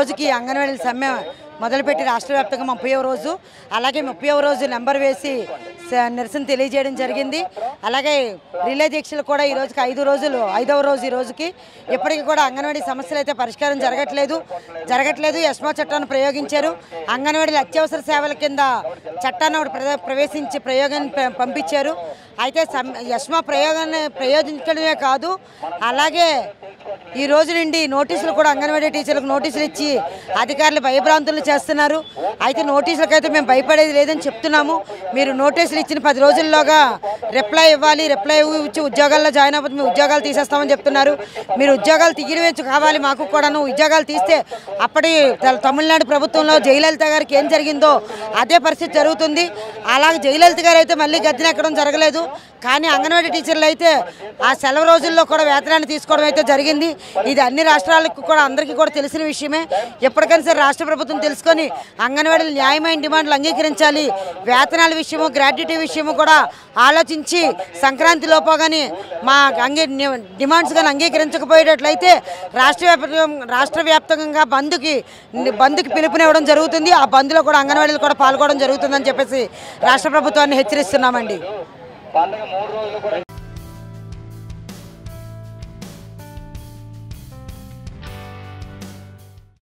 రోజుకి అంగన్వాడీ సమ్మె మొదలుపెట్టి రాష్ట్ర వ్యాప్తంగా 30వ రోజు, అలాగే 30వ రోజు నెంబర్ వేసి నిరసన తెలియజేయడం జరిగింది. అలాగే రిలే దీక్షలు కూడా ఈ రోజుకి 5వ రోజు ఈ రోజుకి ఇప్పటికీ కూడా అంగన్వాడీ సమస్యలు అయితే పరిష్కారం జరగట్లేదు. ఎస్మా చట్టాన్ని ప్రయోగించారు. అంగన్వాడీలు అత్యవసర సేవల కింద చట్టాన్ని ప్రవేశించి ప్రయోగాన్ని పంపించారు. అయితే ఎస్మా ప్రయోగించడమే కాదు, అలాగే ఈ రోజు నుండి నోటీసులు కూడా అంగన్వాడీ టీచర్లకు నోటీసులు ఇచ్చి అధికారులు భయభ్రాంతులు చేస్తున్నారు. అయితే నోటీసులకైతే మేము భయపడేది లేదని చెప్తున్నాము. మీరు నోటీసులు ఇచ్చిన 10 రోజుల్లోగా రిప్లై ఇవ్వాలి. రిప్లై ఇచ్చి ఉద్యోగాల్లో జాయిన్ అవ్వదు, మీ ఉద్యోగాలు తీసేస్తామని చెప్తున్నారు. మీరు ఉద్యోగాలు తీయడం కావాలి మాకు కూడాను. ఉద్యోగాలు తీస్తే అప్పటి తమిళనాడు ప్రభుత్వంలో జయలలిత గారికి ఏం జరిగిందో అదే పరిస్థితి జరుగుతుంది. అలాగే జయలలిత గారు అయితే మళ్ళీ గద్దెనెక్కడం జరగలేదు. కానీ అంగన్వాడీ టీచర్లు అయితే ఆ సెలవు రోజుల్లో కూడా వేతనాన్ని తీసుకోవడం అయితే జరిగింది. ఇది అన్ని రాష్ట్రాలకు కూడా అందరికీ కూడా తెలిసిన విషయమే. ఎప్పటికైనా సరే రాష్ట్ర ప్రభుత్వం తెలుసుకొని అంగన్వాడీలు న్యాయమైన డిమాండ్లు అంగీకరించాలి. వేతనాల విషయము, గ్రాట్యుటీ విషయము కూడా ఆలోచించి సంక్రాంతి లోపగానే మా డిమాండ్స్ కానీ అంగీకరించకపోయేటట్లయితే రాష్ట్ర వ్యాప్తంగా బంద్కి పిలుపునివ్వడం జరుగుతుంది. ఆ బంద్లో కూడా అంగన్వాడీలు కూడా పాల్గొనడం జరుగుతుందని చెప్పేసి రాష్ట్ర ప్రభుత్వాన్ని హెచ్చరిస్తున్నామండి.